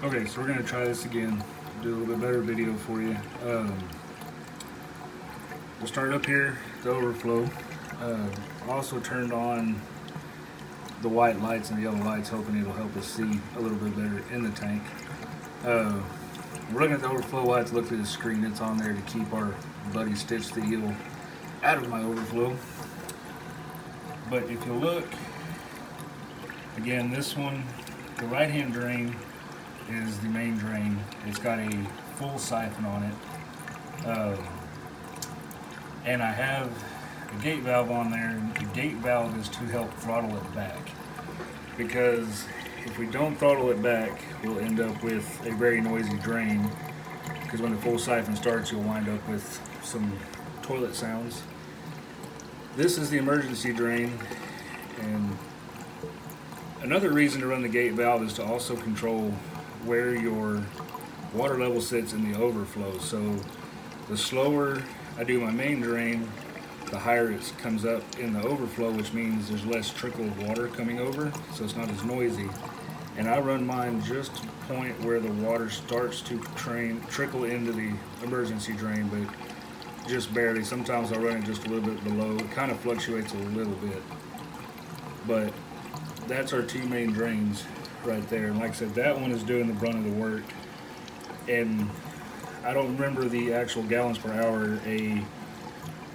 Okay, so we're gonna try this again. Do a little bit better video for you. We'll start up here, the overflow. Also turned on the white lights and the yellow lights, hoping it'll help us see a little bit better in the tank. We're looking at the overflow. We'll have to look through the screen. It's on there to keep our buddy Stitch the Eel out of my overflow. But if you look, again, this one, the right-hand drain is the main drain. It's got a full siphon on it. And I have a gate valve on there. The gate valve is to help throttle it back. Because if we don't throttle it back, we'll end up with a very noisy drain. Because when the full siphon starts, you'll wind up with some toilet sounds. This is the emergency drain. And another reason to run the gate valve is to also control where your water level sits in the overflow. So the slower I do my main drain, the higher it comes up in the overflow, which means there's less trickle of water coming over, so it's not as noisy. And I run mine just to the point where the water starts to trickle into the emergency drain, but just barely. Sometimes I'll run it just a little bit below. It kind of fluctuates a little bit. But that's our two main drains right there. And like I said, that one is doing the brunt of the work. And I don't remember the actual gallons per hour a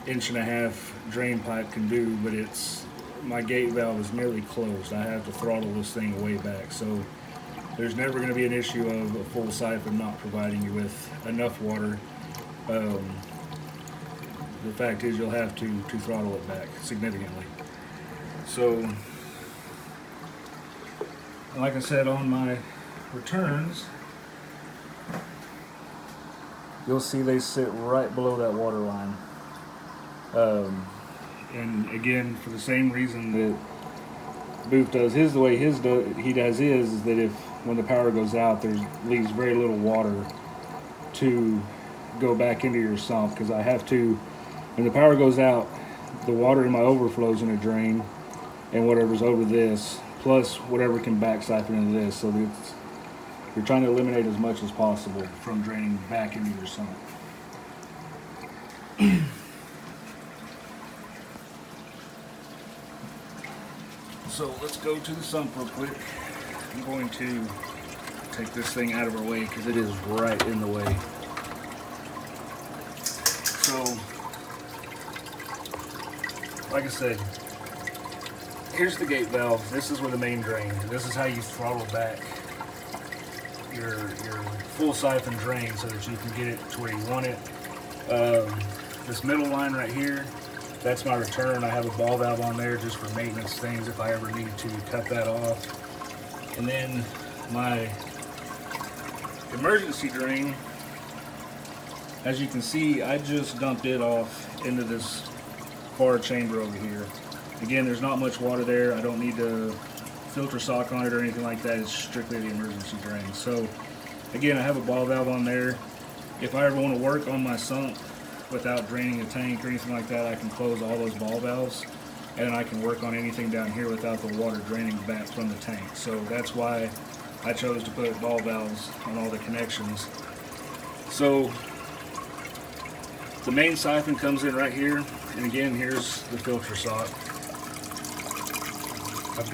1.5-inch drain pipe can do, but my gate valve is nearly closed. I have to throttle this thing way back. So there's never going to be an issue of a full siphon not providing you with enough water. The fact is you'll have to throttle it back significantly. So, like I said, on my returns, you'll see they sit right below that water line. And again, for the same reason that Booth does his the way he does his, is that if when the power goes out, leaves very little water to go back into your sump, because I have to, when the power goes out, the water in my overflow is going to drain, and whatever's over this, plus whatever can back siphon into this. So you're trying to eliminate as much as possible from draining back into your sump. So let's go to the sump real quick. I'm going to take this thing out of our way because it is right in the way. So, like I said, here's the gate valve. This is where the main drain. This is how you throttle back your full siphon drain so that you can get it to where you want it. This middle line right here, that's my return. I have a ball valve on there just for maintenance things if I ever need to cut that off. And then my emergency drain, as you can see, I just dumped it off into this far chamber over here. Again, there's not much water there. I don't need to filter sock on it or anything like that. It's strictly the emergency drain. So again, I have a ball valve on there. If I ever want to work on my sump without draining a tank or anything like that, I can close all those ball valves and then I can work on anything down here without the water draining back from the tank. So that's why I chose to put ball valves on all the connections. So the main siphon comes in right here, and again, here's the filter sock. I've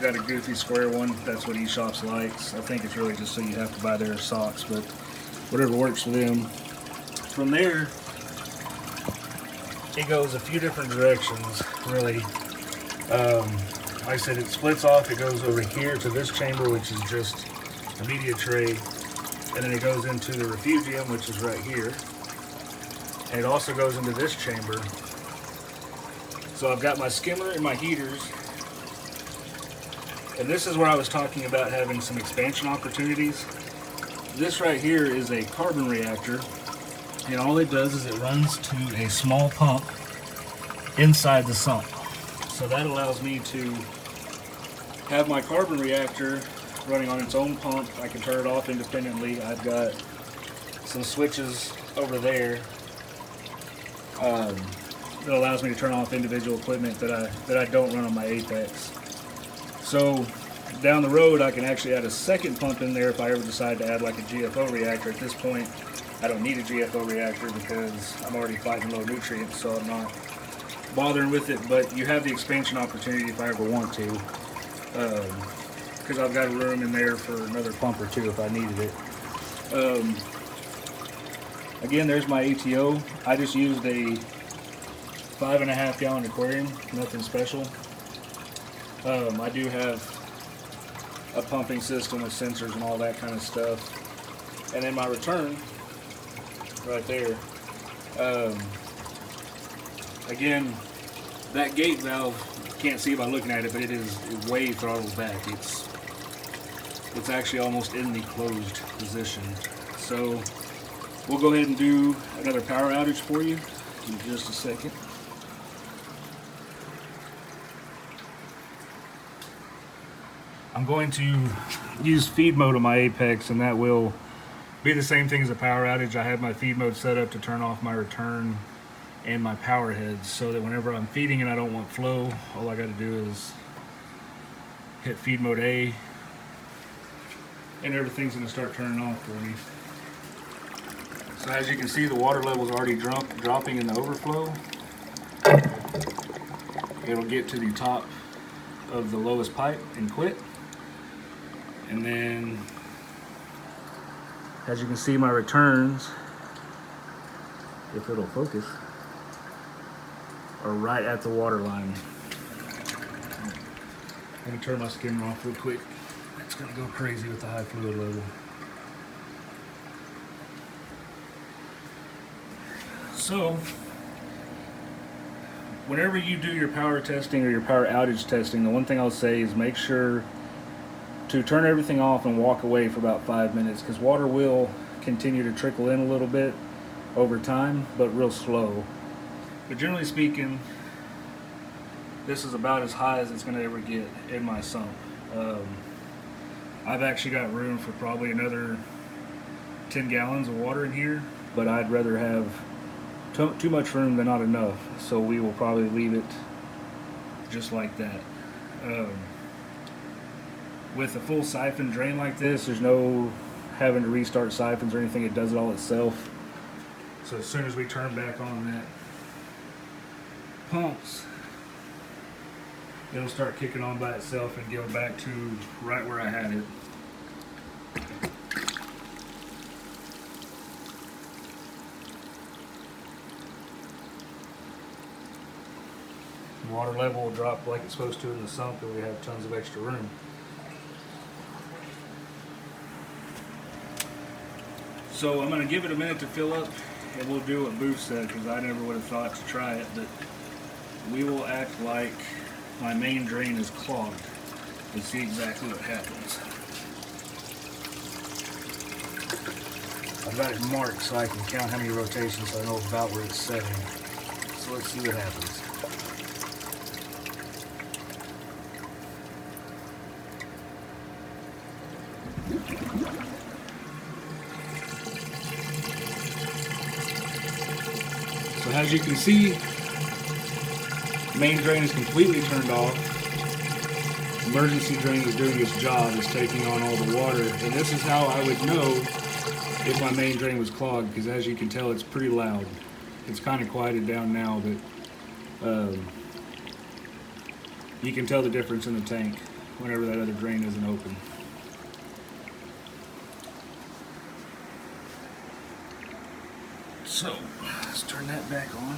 got a goofy square one. That's what eShops likes. I think it's really just so you have to buy their socks, but whatever works for them. From there, it goes a few different directions, really. Like I said, it splits off. It goes over here to this chamber, which is just a media tray, and then it goes into the refugium, which is right here. And it also goes into this chamber. So I've got my skimmer and my heaters. And this is where I was talking about having some expansion opportunities. This right here is a carbon reactor. And all it does is it runs to a small pump inside the sump. So that allows me to have my carbon reactor running on its own pump. I can turn it off independently. I've got some switches over there that allows me to turn off individual equipment that I don't run on my Apex. So down the road, I can actually add a second pump in there if I ever decide to add like a GFO reactor. At this point, I don't need a GFO reactor because I'm already fighting low nutrients, so I'm not bothering with it. But you have the expansion opportunity if I ever want to, because I've got room in there for another pump or two if I needed it. Again, there's my ATO. I just used a 5.5 gallon aquarium, nothing special. I do have a pumping system with sensors and all that kind of stuff. And then my return, right there. Again, that gate valve, you can't see by looking at it, but it is way throttled back. It's actually almost in the closed position. So we'll go ahead and do another power outage for you in just a second. I'm going to use feed mode on my Apex, and that will be the same thing as a power outage. I have my feed mode set up to turn off my return and my power heads, so that whenever I'm feeding and I don't want flow, all I got to do is hit feed mode A, and everything's going to start turning off for me. So as you can see, the water level is already dropping in the overflow. It'll get to the top of the lowest pipe and quit. And then, as you can see, my returns, if it'll focus, are right at the water line. I'm gonna turn my skimmer off real quick. It's gonna go crazy with the high fluid level. So, whenever you do your power testing or your power outage testing, the one thing I'll say is make sure to turn everything off and walk away for about 5 minutes, because water will continue to trickle in a little bit over time, but real slow. But generally speaking, this is about as high as it's going to ever get in my sump. I've actually got room for probably another 10 gallons of water in here, but I'd rather have too much room than not enough, so we will probably leave it just like that. With a full siphon drain like this, there's no having to restart siphons or anything. It does it all itself. So as soon as we turn back on that pumps, it'll start kicking on by itself and go back to right where I had it. The water level will drop like it's supposed to in the sump, and we have tons of extra room. So I'm going to give it a minute to fill up, and we'll do what Booth said, because I never would have thought to try it, but we will act like my main drain is clogged and see exactly what happens. I've got it marked so I can count how many rotations so I know about where it's setting. So let's see what happens. So as you can see, main drain is completely turned off. Emergency drain is doing its job, it's taking on all the water. And this is how I would know if my main drain was clogged, because as you can tell, it's pretty loud. It's kind of quieted down now, but you can tell the difference in the tank whenever that other drain isn't open. So, let's turn that back on.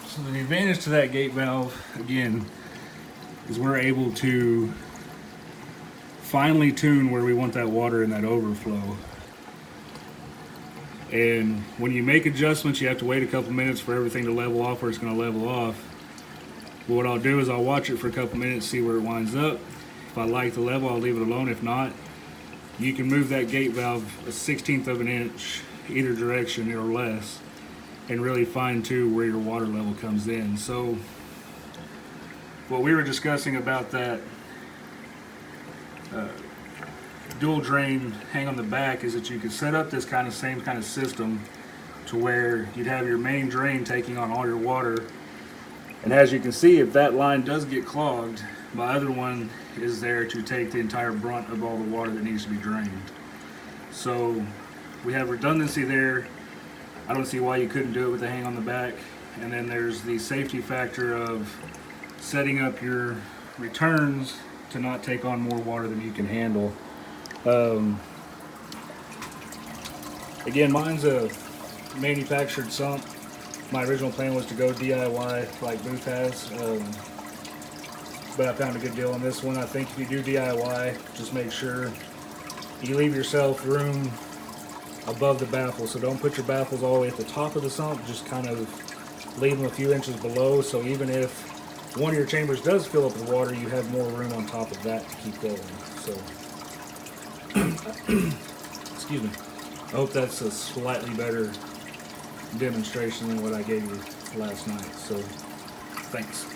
So the advantage to that gate valve, again, is we're able to finely tune where we want that water in that overflow. And when you make adjustments, you have to wait a couple minutes for everything to level off where it's going to level off. But what I'll do is I'll watch it for a couple minutes, see where it winds up. If I like the level, I'll leave it alone. If not, you can move that gate valve a 1/16 of an inch either direction or less and really fine tune where your water level comes in. So what we were discussing about that dual drain hang on the back is that you could set up this same kind of system to where you'd have your main drain taking on all your water. And as you can see, if that line does get clogged, my other one is there to take the entire brunt of all the water that needs to be drained. So we have redundancy there. I don't see why you couldn't do it with the hang on the back. And then there's the safety factor of setting up your returns to not take on more water than you can handle. Again, mine's a manufactured sump. My original plan was to go DIY like Booth has, but I found a good deal on this one. I think if you do DIY, just make sure you leave yourself room above the baffle. So don't put your baffles all the way at the top of the sump, just kind of leave them a few inches below, so even if one of your chambers does fill up with water, you have more room on top of that to keep going. So excuse me, I hope that's a slightly better demonstration than what I gave you last night. So thanks.